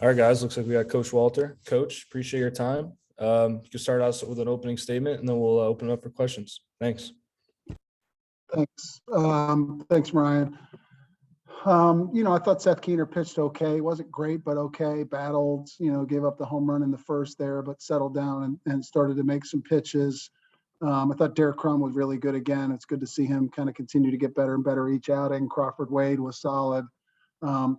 All right, guys. Looks like we got Coach Walter. Coach, appreciate your time. You can start us with an opening statement, and then we'll open it up for questions. Thanks. Thanks. Thanks, Ryan. I thought Seth Keener pitched okay. It wasn't great, but okay. Battled, gave up the home run in the first there, but settled down and started to make some pitches. I thought Derek Crum was really good again. It's good to see him kind of continue to get better and better each outing. Crawford Wade was solid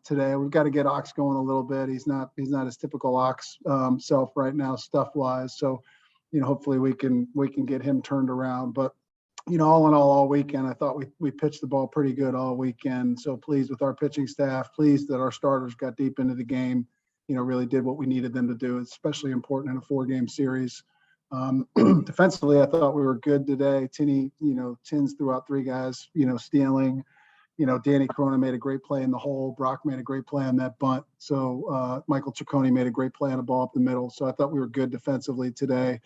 today. We've got to get Ox going a little bit. He's not his typical Ox self right now, stuff wise. So, hopefully we can get him turned around. But all in all weekend, I thought we pitched the ball pretty good all weekend. So pleased with our pitching staff, pleased that our starters got deep into the game, really did what we needed them to do. It's especially important in a 4-game series. Defensively, I thought we were good today. Tins threw out 3 guys, stealing. Danny Corona made a great play in the hole. Brock made a great play on that bunt. So Michael Ciccone made a great play on a ball up the middle. So I thought we were good defensively today.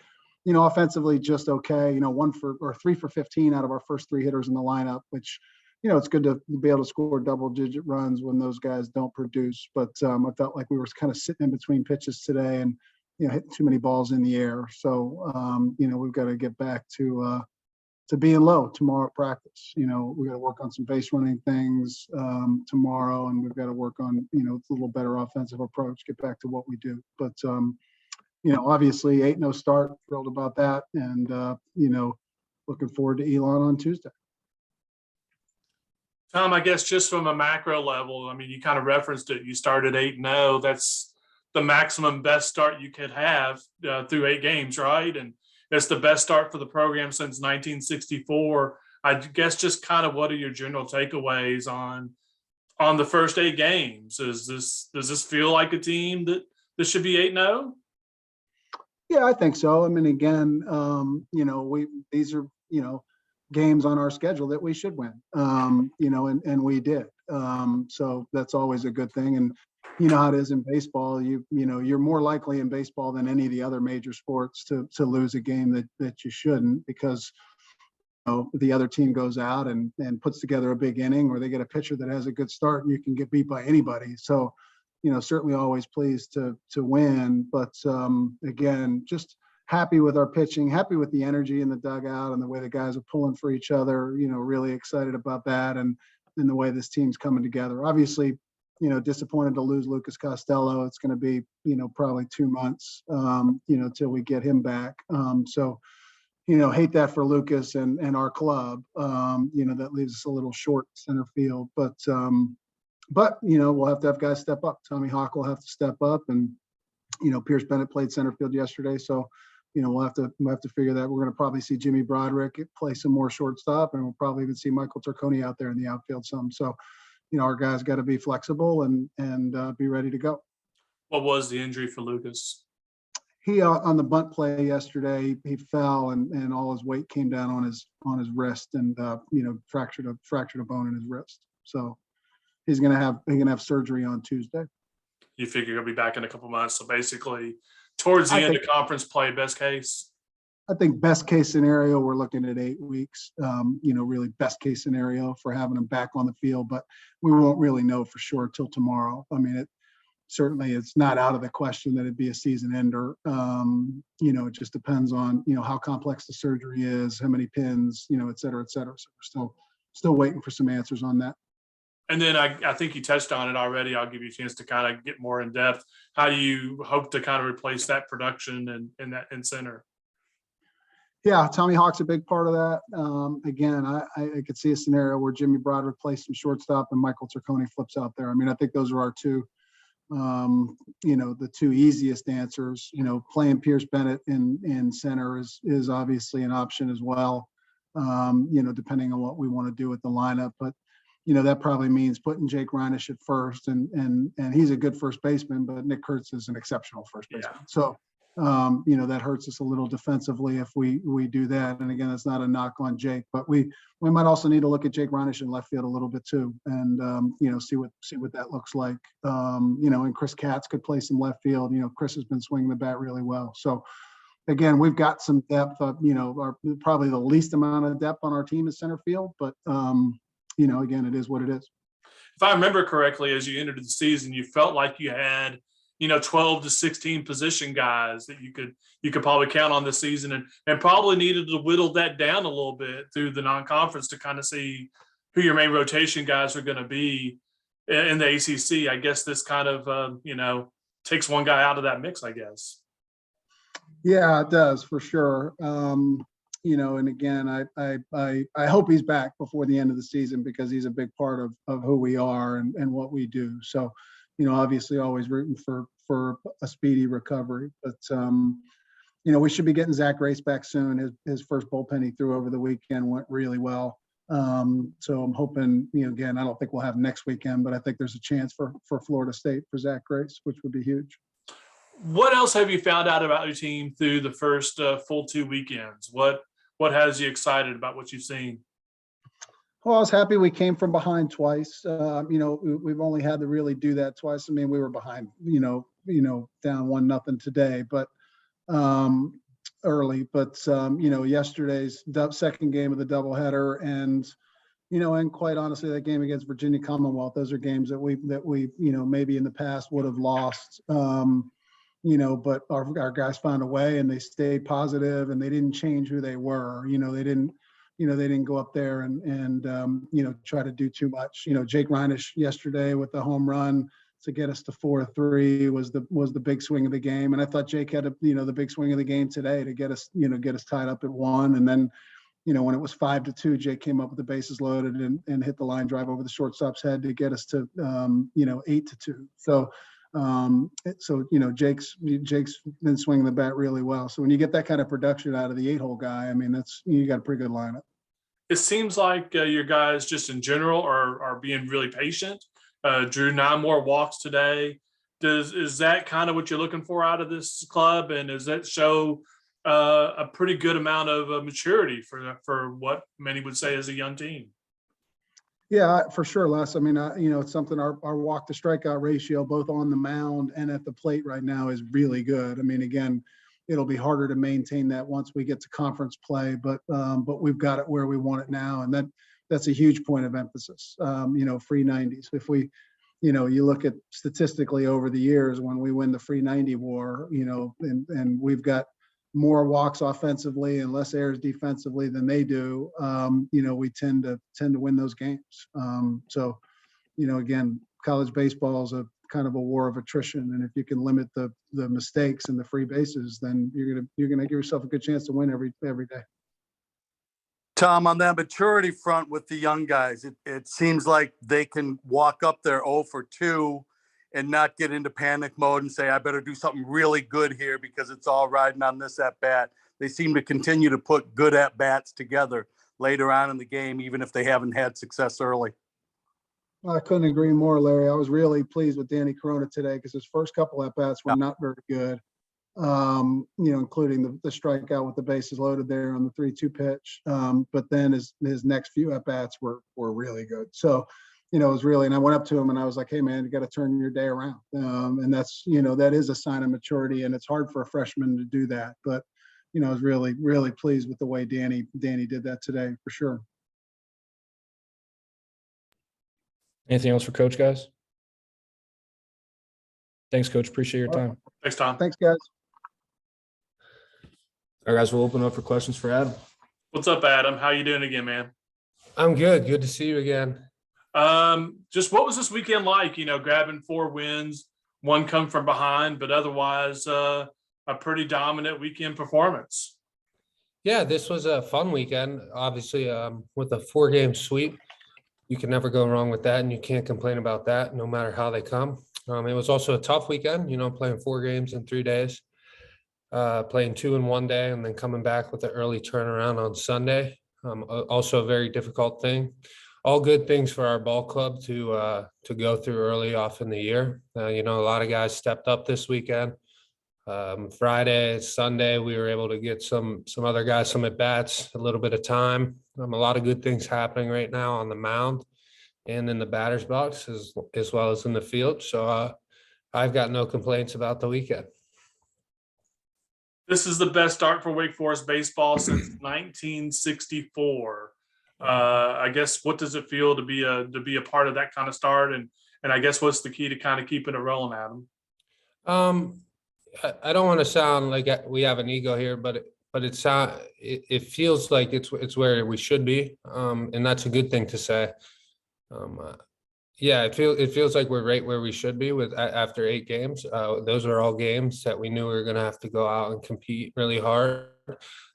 Offensively, just okay. 3 for 15 out of our first 3 hitters in the lineup, which, it's good to be able to score double-digit runs when those guys don't produce. But I felt like we were kind of sitting in between pitches today and, hitting too many balls in the air. So, we've got to get back to being low tomorrow at practice. We got to work on some base running things tomorrow, and we've got to work on, a little better offensive approach, get back to what we do. But, obviously 8-0 start, thrilled about that. And, looking forward to Elon on Tuesday. Tom, I guess just from a macro level, I mean, you kind of referenced it. You started 8-0. That's the maximum best start you could have through 8 games, right? And it's the best start for the program since 1964. I guess just kind of what are your general takeaways on the first 8 games? Does this feel like a team that this should be 8-0? Yeah, I think so. I mean, again, these are, games on our schedule that we should win, and we did. So that's always a good thing. And how it is in baseball, you're more likely in baseball than any of the other major sports to lose a game that you shouldn't, because the other team goes out and puts together a big inning, or they get a pitcher that has a good start and you can get beat by anybody. So certainly always pleased to win, but again, just happy with our pitching, happy with the energy in the dugout and the way the guys are pulling for each other, really excited about that and the way this team's coming together. Obviously, disappointed to lose Lucas Costello. It's going to be, probably 2 months, till we get him back. So, hate that for Lucas and our club. That leaves us a little short center field, but we'll have to have guys step up. Tommy Hawk will have to step up, and Pierce Bennett played center field yesterday, so we'll have to figure that. We're going to probably see Jimmy Broderick play some more shortstop, and we'll probably even see Michael Turconi out there in the outfield some. So, our guys got to be flexible and be ready to go. What was the injury for Lucas? He on the bunt play yesterday, he fell and all his weight came down on his wrist and fractured a bone in his wrist. So he's gonna have surgery on Tuesday. You figure he'll be back in a couple months. So basically, towards the end of conference play, best case. I think best case scenario, we're looking at 8 weeks. Really best case scenario for having him back on the field, but we won't really know for sure till tomorrow. I mean, it's not out of the question that it'd be a season ender. It just depends on, how complex the surgery is, how many pins, et cetera, et cetera. So we're still waiting for some answers on that. And then I think you touched on it already. I'll give you a chance to kind of get more in depth. How do you hope to kind of replace that production in center? Yeah, Tommy Hawk's a big part of that. Again, I could see a scenario where Jimmy Broderick plays some shortstop and Michael Turconi flips out there. I mean, I think those are our two, the 2 easiest answers. Playing Pierce Bennett in center is obviously an option as well, depending on what we want to do with the lineup. But that probably means putting Jake Reinisch at first, and he's a good first baseman, but Nick Kurtz is an exceptional first baseman. Yeah. So, that hurts us a little defensively if we do that. And again, it's not a knock on Jake, but we might also need to look at Jake Reinisch in left field a little bit too, and see what that looks like. And Chris Katz could play some left field. Chris has been swinging the bat really well. So again, we've got some depth. Probably the least amount of depth on our team is center field, but again, it is what it is. If I remember correctly, as you entered the season, you felt like you had, 12 to 16 position guys that you could probably count on this season, and probably needed to whittle that down a little bit through the non-conference to kind of see who your main rotation guys are going to be in the ACC. I guess this kind of, takes one guy out of that mix, I guess. Yeah, it does for sure. And again, I hope he's back before the end of the season, because he's a big part of who we are and what we do. So, obviously always rooting for a speedy recovery, but we should be getting Zach Race back soon. His first bullpen he threw over the weekend went really well. So I'm hoping, again, I don't think we'll have next weekend, but I think there's a chance for Florida State for Zach Race, which would be huge. What else have you found out about your team through the first full 2 weekends? What has you excited about what you've seen? Well, I was happy we came from behind twice. We've only had to really do that twice. I mean, we were behind, down 1-0 today, but early. But yesterday's second game of the doubleheader, and quite honestly, that game against Virginia Commonwealth, those are games that we maybe in the past would have lost. But our guys found a way, and they stayed positive, and they didn't change who they were. They didn't go up there and try to do too much. Jake Reinisch yesterday with the home run to get us to 4-3 was the big swing of the game. And I thought Jake had the big swing of the game today to get us tied up at 1. And then, when it was 5-2, Jake came up with the bases loaded and hit the line drive over the shortstop's head to get us to 8-2. So Jake's been swinging the bat really well. So when you get that kind of production out of the 8-hole guy, I mean, you got a pretty good lineup. It seems like your guys just in general are being really patient. Drew 9 more walks today. Is that kind of what you're looking for out of this club? And does that show a pretty good amount of maturity for what many would say is a young team? Yeah, for sure, Les. I mean, it's something our walk to strikeout ratio, both on the mound and at the plate right now, is really good. I mean, again, it'll be harder to maintain that once we get to conference play, but we've got it where we want it now. And that's a huge point of emphasis. Free 90s. If we, you look at statistically over the years when we win the free 90 war, and we've got more walks offensively and less errors defensively than they do, we tend to win those games. So, again, college baseball is a kind of a war of attrition, and if you can limit the mistakes and the free bases, then you're gonna give yourself a good chance to win every day. Tom, on that maturity front with the young guys, it seems like they can walk up there 0 for 2 and not get into panic mode and say, I better do something really good here because it's all riding on this at bat. They seem to continue to put good at bats together later on in the game, even if they haven't had success early. I couldn't agree more, Larry. I was really pleased with Danny Corona today because his first couple at bats were not very good. Including the strikeout with the bases loaded there on the 3-2 pitch. But then his next few at bats were really good. So, it was really, and I went up to him and I was like, hey man, you got to turn your day around. And that's, that is a sign of maturity, and it's hard for a freshman to do that. But, I was really, really pleased with the way Danny did that today for sure. Anything else for Coach, guys? Thanks, Coach. Appreciate your time. Thanks, Tom. Thanks, guys. All right, guys, we'll open up for questions for Adam. What's up, Adam? How you doing again, man? I'm good. Good to see you again. Just what was this weekend like? Grabbing 4 wins, 1 come from behind, but otherwise a pretty dominant weekend performance. Yeah, this was a fun weekend. Obviously, with a 4-game sweep, you can never go wrong with that, and you can't complain about that no matter how they come. It was also a tough weekend, playing 4 games in 3 days, playing 2 in 1 day, and then coming back with an early turnaround on Sunday. Also a very difficult thing. All good things for our ball club to go through early off in the year. A lot of guys stepped up this weekend. Friday, Sunday, we were able to get some other guys some at bats, a little bit of time. A lot of good things happening right now on the mound and in the batter's box as well as in the field. So I've got no complaints about the weekend. This is the best start for Wake Forest baseball since 1964. I guess, what does it feel to be a part of that kind of start? And I guess what's the key to kind of keeping it rolling, Adam? I don't want to sound like we have an ego here, but it feels like it's where we should be, and that's a good thing to say. Yeah, it feels like we're right where we should be after 8 games. Those are all games that we knew we were going to have to go out and compete really hard.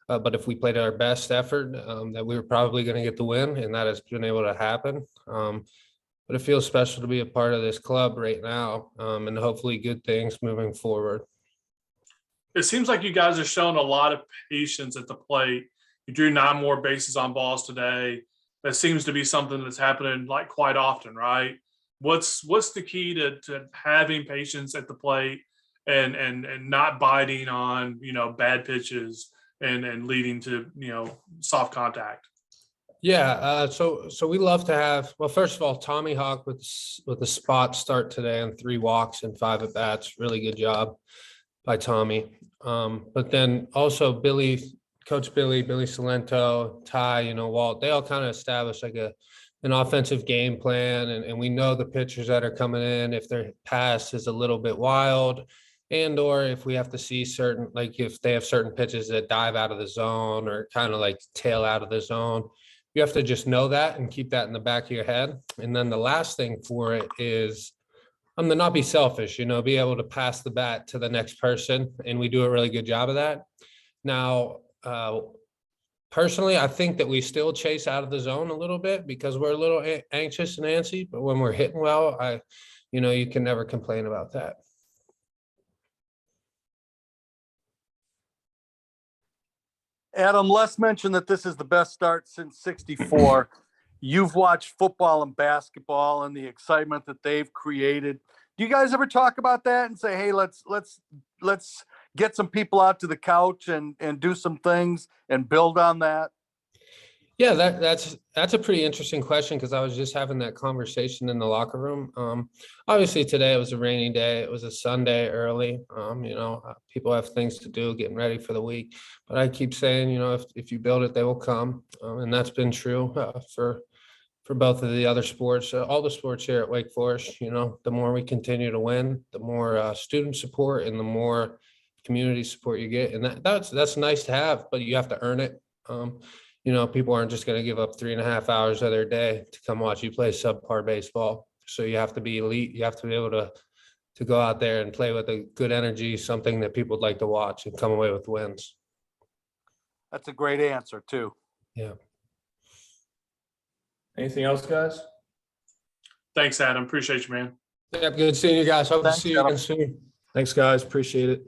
But if we played our best effort, that we were probably going to get the win, and that has been able to happen. But it feels special to be a part of this club right now, and hopefully good things moving forward. It seems like you guys are showing a lot of patience at the plate. You drew 9 more bases on balls today. That seems to be something that's happening like quite often, right? What's the key to having patience at the plate and not biting on, bad pitches and leading to, soft contact? Yeah, so we love to have, well, first of all, Tommy Hawk with a spot start today and 3 walks and 5 at bats. Really good job by Tommy. But then also Coach Billy Salento, Ty, Walt, they all kind of established like an offensive game plan. And we know the pitchers that are coming in, if their pass is a little bit wild, and or if we have to see certain, like if they have certain pitches that dive out of the zone or kind of like tail out of the zone, you have to just know that and keep that in the back of your head. And then the last thing for it is to not be selfish, be able to pass the bat to the next person. And we do a really good job of that. Now, personally, I think that we still chase out of the zone a little bit because we're a little anxious and antsy, but when we're hitting well, you can never complain about that. Adam, Les mentioned that this is the best start since '64. You've watched football and basketball and the excitement that they've created. Do you guys ever talk about that and say, hey, let's get some people out to the couch and do some things and build on that? Yeah, that's a pretty interesting question because I was just having that conversation in the locker room. Obviously today it was a rainy day. It was a Sunday early. People have things to do, getting ready for the week. But I keep saying, if you build it, they will come, and that's been true for both of the other sports, all the sports here at Wake Forest. The more we continue to win, the more student support and the more community support you get, and that's nice to have, but you have to earn it. People aren't just going to give up 3.5 hours of their day to come watch you play subpar baseball. So you have to be elite. You have to be able to go out there and play with a good energy, something that people would like to watch and come away with wins. That's a great answer too. Yeah. Anything else, guys? Thanks, Adam. Appreciate you, man. Yeah, good seeing you guys. Hope to Thanks, see you Adam. again soon. Thanks, guys. Appreciate it.